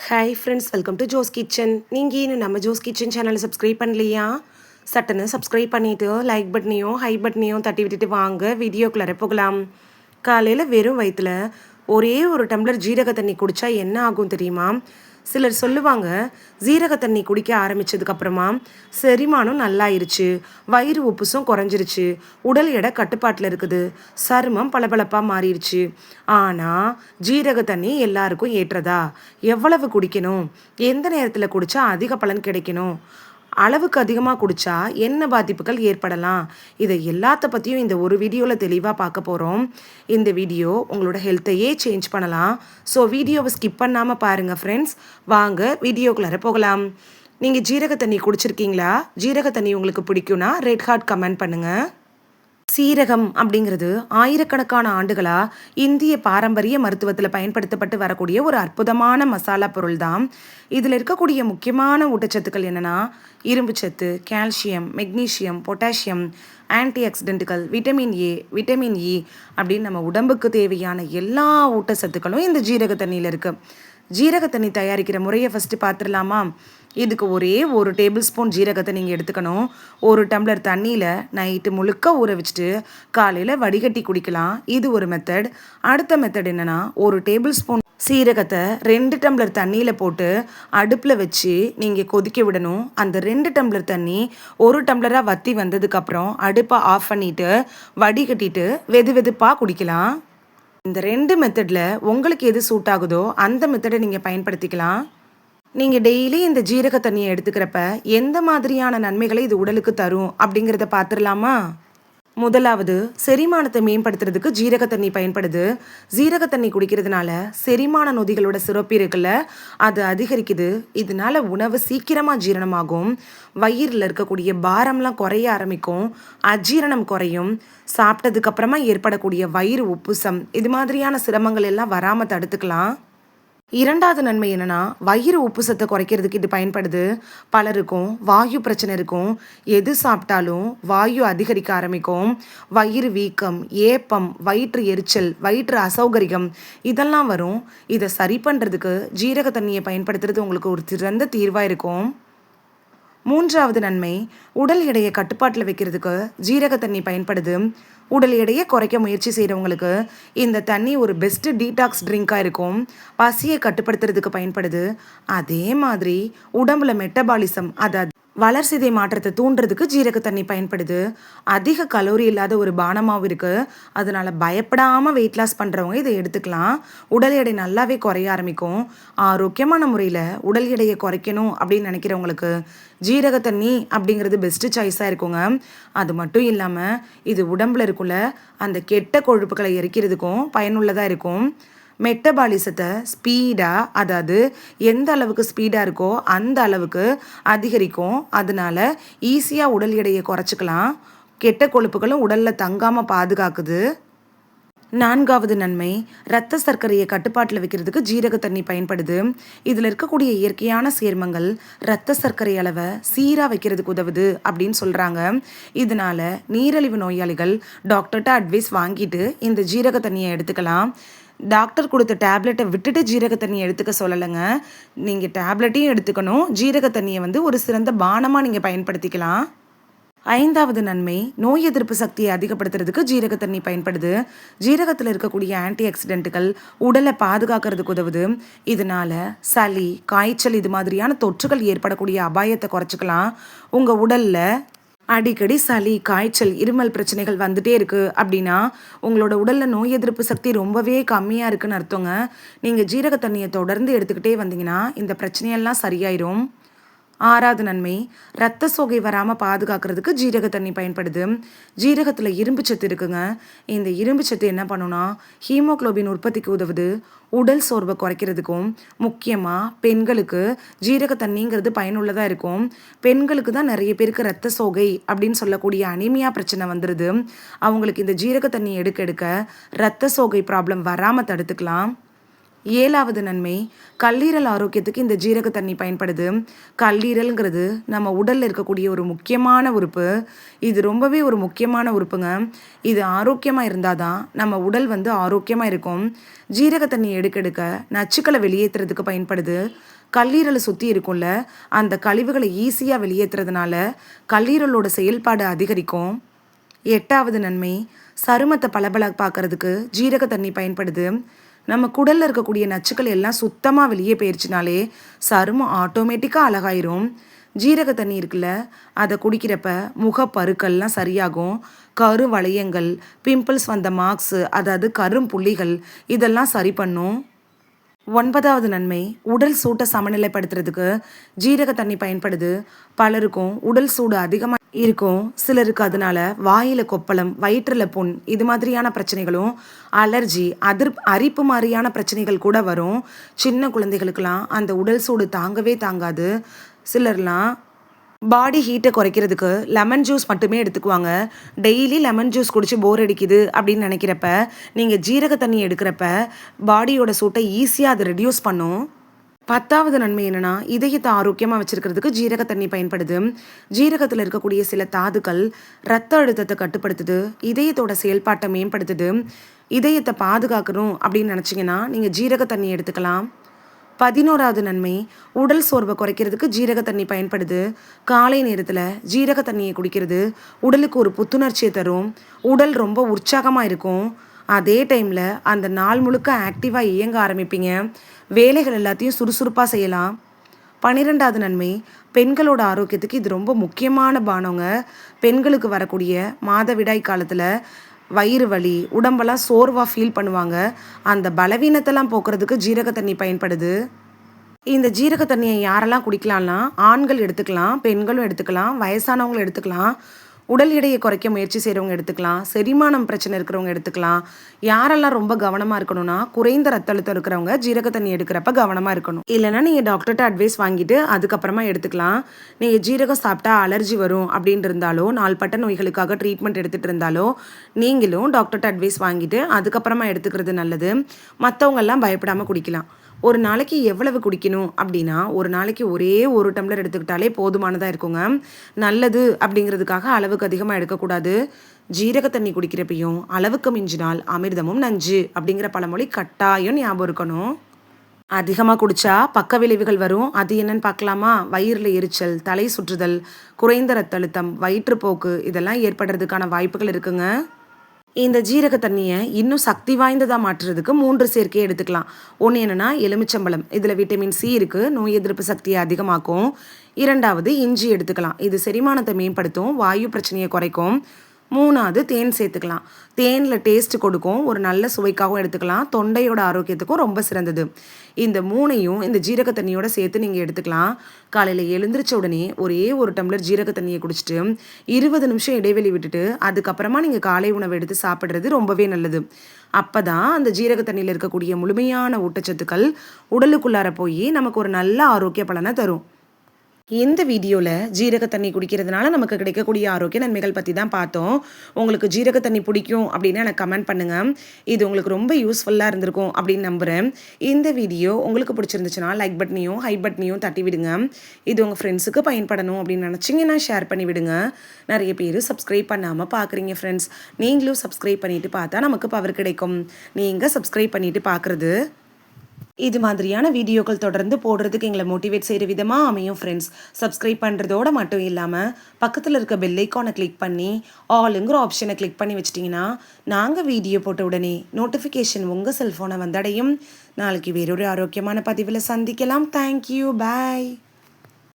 Hi friends, welcome to Jo's kitchen. நீங்கள் இன்னும் நம்ம ஜோஸ் கிச்சன் சேனலை சப்ஸ்கிரைப் பண்ணலையா? சட்டுன்னு சப்ஸ்கிரைப் பண்ணிவிட்டு லைக் பட்டனையும் ஹை பட்டனையும் தட்டி விட்டுட்டு வாங்க வீடியோக்குள்ளே போகலாம். காலையில் வெறும் வயிற்றில் ஒரே ஒரு டம்ளர் ஜீரக தண்ணி குடித்தா என்ன ஆகும் தெரியுமா? சிலர் சொல்லுவாங்க, ஜீரக தண்ணி குடிக்க ஆரம்பித்ததுக்கப்புறமா செரிமானம் நல்லாயிருச்சு, வயிறு உப்புசும் குறைஞ்சிருச்சு, உடல் எடை கட்டுப்பாட்டில் இருக்குது, சருமம் பளபளப்பாக மாறிடுச்சு. ஆனால் ஜீரக தண்ணி எல்லாருக்கும் ஏற்றதா? எவ்வளவு குடிக்கணும்? எந்த நேரத்தில் குடித்தா அதிக பலன் கிடைக்கணும்? அளவுக்கு அதிகமாக குடித்தா என்ன பாதிப்புகள் ஏற்படலாம்? இதை எல்லாத்த பற்றியும் இந்த ஒரு வீடியோவில் தெளிவாக பார்க்க போகிறோம். இந்த வீடியோ உங்களோட ஹெல்த்தையே சேஞ்ச் பண்ணலாம். ஸோ வீடியோவை ஸ்கிப் பண்ணாமல் பாருங்கள் ஃப்ரெண்ட்ஸ். வாங்க வீடியோக்குள்ளார போகலாம். நீங்கள் ஜீரக தண்ணி குடிச்சிருக்கீங்களா? ஜீரக தண்ணி உங்களுக்கு பிடிக்கும்னா ரெட் ஹார்ட் கமெண்ட் பண்ணுங்கள். சீரகம் அப்படிங்கிறது ஆயிரக்கணக்கான ஆண்டுகளாக இந்திய பாரம்பரிய மருத்துவத்தில் பயன்படுத்தப்பட்டு வரக்கூடிய ஒரு அற்புதமான மசாலா பொருள் தான். இதில் இருக்கக்கூடிய முக்கியமான ஊட்டச்சத்துக்கள் என்னென்னா இரும்புச்சத்து, கால்சியம், மெக்னீஷியம், பொட்டாசியம், ஆன்டி ஆக்சிடென்ட்டுகள், விட்டமின் ஏ, விட்டமின் இ அப்படின்னு நம்ம உடம்புக்கு தேவையான எல்லா ஊட்டச்சத்துக்களும் இந்த ஜீரக தண்ணியில் இருக்குது. ஜீரக தண்ணி தயாரிக்கிற முறையை ஃபஸ்ட்டு பார்த்துடலாமா? இதுக்கு ஒரே ஒரு டேபிள் ஸ்பூன் ஜீரகத்தை நீங்கள் எடுத்துக்கணும். ஒரு டம்ளர் தண்ணியில் நைட்டு முழுக்க ஊற வச்சுட்டு காலையில் வடிகட்டி குடிக்கலாம். இது ஒரு மெத்தட். அடுத்த மெத்தட் என்னென்னா, ஒரு டேபிள் ஸ்பூன் சீரகத்தை 2 டம்ளர் தண்ணியில் போட்டு அடுப்பில் வச்சு நீங்கள் கொதிக்க விடணும். அந்த 2 டம்ளர் தண்ணி 1 டம்ளராக வற்றி வந்ததுக்கப்புறம் அடுப்பை ஆஃப் பண்ணிவிட்டு வடிகட்டிட்டு வெது வெதுப்பாக குடிக்கலாம். இந்த 2 மெத்தடில் உங்களுக்கு எது சூட் ஆகுதோ அந்த மெத்தடை நீங்கள் பயன்படுத்திக்கலாம். நீங்கள் டெய்லி இந்த ஜீரக தண்ணியை எடுத்துக்கிறப்ப எந்த மாதிரியான நன்மைகளை இது உடலுக்கு தரும் அப்படிங்கிறத பார்த்துடலாமா? முதலாவது, செரிமானத்தை மேம்படுத்துறதுக்கு ஜீரக தண்ணி பயன்படுது. ஜீரக தண்ணி குடிக்கிறதுனால செரிமான நொதிகளோட சுரப்பி இருக்குல்ல, அது அதிகரிக்குது. இதனால உணவு சீக்கிரமாக ஜீரணமாகும். வயிறில் இருக்கக்கூடிய பாரம்லாம் குறைய ஆரம்பிக்கும், அஜீரணம் குறையும். சாப்பிட்டதுக்கப்புறமா ஏற்படக்கூடிய வயிறு உப்புசம் இது மாதிரியான சிரமங்கள் எல்லாம் வராமல் தடுத்துக்கலாம். இரண்டாவது நன்மை என்னன்னா, வயிறு உப்புசத்தை குறைக்கிறதுக்கு இது பயன்படுது. பலருக்கும் வாயு பிரச்சனை இருக்கும். எது சாப்பிட்டாலும் வாயு அதிகரிக்க ஆரம்பிக்கும். வயிறு வீக்கம், ஏப்பம், வயிற்று எரிச்சல், வயிற்று அசௌகரியம் இதெல்லாம் வரும். இதை சரி பண்ணுறதுக்கு ஜீரக தண்ணியை பயன்படுத்துறது உங்களுக்கு ஒரு சிறந்த தீர்வாக இருக்கும். மூன்றாவது நன்மை, உடல் எடையை கட்டுப்பாட்டில் வைக்கிறதுக்கு ஜீரக தண்ணி பயன்படுது. உடல் எடையை குறைக்க முயற்சி செய்கிறவங்களுக்கு இந்த தண்ணி ஒரு பெஸ்ட்டு டீடாக்ஸ் ட்ரிங்காக இருக்கும். பசியை கட்டுப்படுத்துறதுக்கு பயன்படுது. அதே மாதிரி உடம்புல மெட்டபாலிசம், அதாவது வளர்சிதை மாற்றத்தை தூண்டுறதுக்கு ஜீரக தண்ணி பயன்படுது. அதிக கலோரி இல்லாத ஒரு பானமாகவும் இருக்குது. அதனால் பயப்படாமல் வெயிட் லாஸ் பண்ணுறவங்க இதை எடுத்துக்கலாம். உடல் எடை நல்லாவே குறைய ஆரம்பிக்கும். ஆரோக்கியமான முறையில் உடல் எடையை குறைக்கணும் அப்படின்னு நினைக்கிறவங்களுக்கு ஜீரக தண்ணி அப்படிங்கிறது பெஸ்ட்டு சாய்ஸாக இருக்குங்க. அது மட்டும் இல்லாமல் இது உடம்புல இருக்குள்ள அந்த கெட்ட கொழுப்புகளை எரிக்கிறதுக்கும் பயனுள்ளதாக இருக்கும். மெட்டபாலிசத்தை ஸ்பீடாக, அதாவது எந்த அளவுக்கு ஸ்பீடாக இருக்கோ அந்த அளவுக்கு அதிகரிக்கும். அதனால ஈஸியாக உடல் எடையை குறைச்சிக்கலாம். கெட்ட கொழுப்புகளும் உடலில் தங்காமல் பாதுகாக்குது. நான்காவது நன்மை, இரத்த சர்க்கரையை கட்டுப்பாட்டில் வைக்கிறதுக்கு ஜீரக தண்ணி பயன்படுது. இதில் இருக்கக்கூடிய இயற்கையான சேர்மங்கள் இரத்த சர்க்கரை அளவை சீராக வைக்கிறதுக்கு உதவுது அப்படின்னு சொல்கிறாங்க. இதனால நீரிழிவு நோயாளிகள் டாக்டர்கிட்ட அட்வைஸ் வாங்கிட்டு இந்த ஜீரக தண்ணியை எடுத்துக்கலாம். டாக்டர் கொடுத்த டேப்லெட்டை விட்டுட்டு ஜீரக தண்ணியை எடுத்துக்க சொல்லலைங்க. நீங்கள் டேப்லெட்டையும் எடுத்துக்கணும். ஜீரக தண்ணியை ஒரு சிறந்த பானமாக நீங்கள் பயன்படுத்திக்கலாம். ஐந்தாவது நன்மை, நோய் எதிர்ப்பு சக்தியை அதிகப்படுத்துறதுக்கு ஜீரக தண்ணி பயன்படுது. ஜீரகத்தில் இருக்கக்கூடிய ஆன்டி ஆக்சிடென்ட்டுகள் உடலை பாதுகாக்கிறதுக்கு உதவுது. இதனால சளி, காய்ச்சல் இது மாதிரியான தொற்றுகள் ஏற்படக்கூடிய அபாயத்தை குறைச்சிக்கலாம். உங்கள் உடலில் அடிக்கடி சளி, காய்ச்சல், இருமல் பிரச்சனைகள் வந்துட்டே இருக்குது அப்படின்னா உங்களோட உடலில் நோய் எதிர்ப்பு சக்தி ரொம்பவே கம்மியாக இருக்குன்னு அர்த்தங்க. நீங்கள் ஜீரக தண்ணியை தொடர்ந்து எடுத்துக்கிட்டே வந்தீங்கன்னா இந்த பிரச்சனையெல்லாம் சரியாயிரும். ஆறாவது நன்மை, இரத்த சோகை வராமல் பாதுகாக்கிறதுக்கு ஜீரக தண்ணி பயன்படுது. ஜீரகத்தில் இரும்பு சத்து இருக்குங்க. இந்த இரும்பு சத்து என்ன பண்ணுன்னா, ஹீமோக்ளோபின் உற்பத்திக்கு உதவுது. உடல் சோர்வை குறைக்கிறதுக்கும், முக்கியமாக பெண்களுக்கு ஜீரக தண்ணிங்கிறது பயனுள்ளதாக இருக்கும். பெண்களுக்கு தான் நிறைய பேருக்கு இரத்த சோகை அப்படின்னு சொல்லக்கூடிய அனீமியா பிரச்சனை வந்துடுது. அவங்களுக்கு இந்த ஜீரக தண்ணி எடுக்க எடுக்க இரத்த சோகை ப்ராப்ளம் வராமல் தடுத்துக்கலாம். ஏழாவது நன்மை, கல்லீரல் ஆரோக்கியத்துக்கு இந்த ஜீரக தண்ணி பயன்படுது. கல்லீரல்ங்கிறது நம்ம உடலில் இருக்கக்கூடிய ஒரு முக்கியமான உறுப்பு. இது ரொம்பவே ஒரு முக்கியமான உறுப்புங்க. இது ஆரோக்கியமாக இருந்தால் தான் நம்ம உடல் ஆரோக்கியமாக இருக்கும். ஜீரக தண்ணி எடுக்க எடுக்க நச்சுக்களை வெளியேற்றுறதுக்கு பயன்படுது. கல்லீரலை சுற்றி இருக்கும்ல, அந்த கழிவுகளை ஈஸியாக வெளியேற்றுறதுனால கல்லீரலோட செயல்பாடு அதிகரிக்கும். 8வது நன்மை, சருமத்தை பளபளப்பாக்கிறதுக்கு ஜீரக தண்ணி பயன்படுது. நம்ம குடலில் இருக்கக்கூடிய நச்சுக்கள் எல்லாம் சுத்தமாக வெளியே போயிடுச்சுனாலே சருமம் ஆட்டோமேட்டிக்காக அழகாயிரும். ஜீரக தண்ணி இருக்குல்ல, அதை குடிக்கிறப்ப முகப்பருக்கள்லாம் சரியாகும். கரு வளையங்கள், பிம்பிள்ஸ் வந்த மார்க்ஸு, அதாவது கரும்புள்ளிகள் இதெல்லாம் சரி பண்ணும். 9வது நன்மை, உடல் சூட்டை சமநிலைப்படுத்துறதுக்கு ஜீரக தண்ணி பயன்படுது. பலருக்கும் உடல் சூடு அதிகமாக இருக்கும். சிலருக்கு அதனால வாயில் கொப்பளம், வயிற்றில் புண் இது மாதிரியான பிரச்சனைகளும், அலர்ஜி, அரிப்பு மாதிரியான பிரச்சனைகள் கூட வரும். சின்ன குழந்தைகளுக்கெல்லாம் அந்த உடல் சூடு தாங்கவே தாங்காது. சிலர்லாம் பாடி ஹீட்டை குறைக்கிறதுக்கு லெமன் ஜூஸ் மட்டுமே எடுத்துக்குவாங்க. டெய்லி லெமன் ஜூஸ் குடிச்சு போர் அடிக்குது அப்படின்னு நினைக்கிறப்ப நீங்கள் ஜீரக தண்ணி எடுக்கிறப்ப பாடியோட சூட்டை ஈஸியாக அதை ரெடியூஸ் பண்ணும். 10வது நன்மை என்னென்னா, இதயத்தை ஆரோக்கியமாக வச்சுருக்கிறதுக்கு ஜீரக தண்ணி பயன்படுது. ஜீரகத்தில் இருக்கக்கூடிய சில தாதுக்கள் ரத்த அழுத்தத்தை கட்டுப்படுத்துது, இதயத்தோட செயல்பாட்டை மேம்படுத்துது. இதயத்தை பாதுகாக்கணும் அப்படின்னு நினச்சிங்கன்னா நீங்கள் ஜீரக தண்ணி எடுத்துக்கலாம். 11வது நன்மை, உடல் சோர்வை குறைக்கிறதுக்கு ஜீரக தண்ணி பயன்படுது. காலை நேரத்தில் ஜீரக தண்ணியை குடிக்கிறது உடலுக்கு ஒரு புத்துணர்ச்சியை தரும். உடல் ரொம்ப உற்சாகமாக இருக்கும். அதே டைமில் அந்த நாள் முழுக்க ஆக்டிவாக இயங்க ஆரம்பிப்பீங்க. வேலைகள் எல்லாத்தையும் சுறுசுறுப்பாக செய்யலாம். 12வது நன்மை, பெண்களோட ஆரோக்கியத்துக்கு இது ரொம்ப முக்கியமான பானங்க. பெண்களுக்கு வரக்கூடிய மாதவிடாய் காலத்தில் வயிறு வலி, உடம்பெல்லாம் சோர்வாக ஃபீல் பண்ணுவாங்க. அந்த பலவீனத்தெல்லாம் போக்குறதுக்கு ஜீரக தண்ணி பயன்படுது. இந்த ஜீரக தண்ணியை யாரெல்லாம் குடிக்கலாம்னா, ஆண்கள் எடுத்துக்கலாம், பெண்களும் எடுத்துக்கலாம், வயசானவங்களும் எடுத்துக்கலாம், உடல் எடையை குறைக்க முயற்சி செய்கிறவங்க எடுத்துக்கலாம், செரிமானம் பிரச்சனை இருக்கிறவங்க எடுத்துக்கலாம். யாரெல்லாம் ரொம்ப கவனமாக இருக்கணும்னா, குறைந்த ரத்த அழுத்தம் இருக்கிறவங்க ஜீரக தண்ணி எடுக்கிறப்ப கவனமாக இருக்கணும். இல்லைனா நீங்கள் டாக்டர்கிட்ட அட்வைஸ் வாங்கிட்டு அதுக்கப்புறமா எடுத்துக்கலாம். நீங்கள் ஜீரகம் சாப்பிட்டா அலர்ஜி வரும் அப்படின்னு இருந்தாலோ, நாள்பட்ட நோய்களுக்காக ட்ரீட்மெண்ட் எடுத்துகிட்டு இருந்தாலோ நீங்களும் டாக்டர்கிட்ட அட்வைஸ் வாங்கிட்டு அதுக்கப்புறமா எடுத்துக்கிறது நல்லது. மற்றவங்கெல்லாம் பயப்படாமல் குடிக்கலாம். ஒரு நாளைக்கு எவ்வளவு குடிக்கணும் அப்படின்னா, ஒரு நாளைக்கு ஒரே 1 டம்ளர் எடுத்துக்கிட்டாலே போதுமானதாக இருக்குங்க. நல்லது அப்படிங்கிறதுக்காக அளவுக்கு அதிகமாக எடுக்கக்கூடாது. ஜீரக தண்ணி குடிக்கிறப்பையும் அளவுக்கு மிஞ்சினால் அமிர்தமும் நஞ்சு அப்படிங்கிற பழமொழி கட்டாயம் ஞாபகம் இருக்கணும். அதிகமாக குடித்தா பக்க விளைவுகள் வரும். அது என்னன்னு பார்க்கலாமா? வயிறில் எரிச்சல், தலை சுற்றுதல், குறைந்த ரத்த அழுத்தம், வயிற்றுப்போக்கு இதெல்லாம் ஏற்படுறதுக்கான வாய்ப்புகள் இருக்குங்க. இந்த ஜீரக தண்ணியை இன்னும் சக்தி வாய்ந்ததாக மாற்றுறதுக்கு 3 சேர்க்கையை எடுத்துக்கலாம். ஒன்று என்னென்னா எலுமிச்சம்பழம், இதில் விட்டமின் சி இருக்குது, நோய் எதிர்ப்பு சக்தியை அதிகமாக்கும். 2வது இஞ்சி எடுத்துக்கலாம், இது செரிமானத்தை மேம்படுத்தும், வாயு பிரச்சனையை குறைக்கும். 3வது தேன் சேர்த்துக்கலாம், தேனில் டேஸ்ட் கொடுக்கும், ஒரு நல்ல சுவைக்காகவும் எடுத்துக்கலாம், தொண்டையோட ஆரோக்கியத்துக்கும் ரொம்ப சிறந்தது. இந்த 3ஐயும் இந்த ஜீரக தண்ணியோட சேர்த்து நீங்கள் எடுத்துக்கலாம். காலையில் எழுந்திரிச்ச உடனே ஒரே 1 டம்ளர் ஜீரக தண்ணியை குடிச்சிட்டு 20 நிமிஷம் இடைவெளி விட்டுட்டு அதுக்கப்புறமா நீங்கள் காலை உணவு எடுத்து சாப்பிட்றது ரொம்பவே நல்லது. அப்போ தான் அந்த ஜீரக தண்ணியில் இருக்கக்கூடிய முழுமையான ஊட்டச்சத்துக்கள் உடலுக்குள்ளார போய் நமக்கு ஒரு நல்ல ஆரோக்கிய பலனை தரும். இந்த வீடியோவில் ஜீரக தண்ணி குடிக்கிறதுனால நமக்கு கிடைக்கக்கூடிய ஆரோக்கிய நன்மைகள் பற்றி தான் பார்த்தோம். உங்களுக்கு ஜீரக தண்ணி பிடிக்கும் அப்படின்னு எனக்கு கமெண்ட் பண்ணுங்கள். இது உங்களுக்கு ரொம்ப யூஸ்ஃபுல்லாக இருந்திருக்கும் அப்படின்னு நம்புகிறேன். இந்த வீடியோ உங்களுக்கு பிடிச்சிருந்துச்சுன்னா லைக் பட்டனையும் ஹை பட்டனையும் தட்டி விடுங்க. இது உங்கள் ஃப்ரெண்ட்ஸுக்கு பயன்படணும் அப்படின்னு நினச்சிங்கன்னா ஷேர் பண்ணி விடுங்க. நிறைய பேர் சப்ஸ்கிரைப் பண்ணாமல் பார்க்குறீங்க ஃப்ரெண்ட்ஸ். நீங்களும் சப்ஸ்கிரைப் பண்ணிவிட்டு பார்த்தா நமக்கு பவர் கிடைக்கும். நீங்கள் சப்ஸ்கிரைப் பண்ணிவிட்டு பார்க்குறது இது மாதிரியான வீடியோக்கள் தொடர்ந்து போடுறதுக்கு எங்களை மோட்டிவேட் செய்கிற விதமாக அமையும் ஃப்ரெண்ட்ஸ். சப்ஸ்கிரைப் பண்ணுறதோடு மட்டும் இல்லாமல் பக்கத்தில் இருக்க பெல் ஐக்கானை கிளிக் பண்ணி ஆளுங்கிற ஆப்ஷனை கிளிக் பண்ணி வச்சிட்டிங்கன்னா நாங்கள் வீடியோ போட்ட உடனே நோட்டிஃபிகேஷன் உங்கள் செல்ஃபோனை வந்தடையும். நாளைக்கு வேறொரு ஆரோக்கியமான பதிவில் சந்திக்கலாம். தேங்க்யூ, பாய்.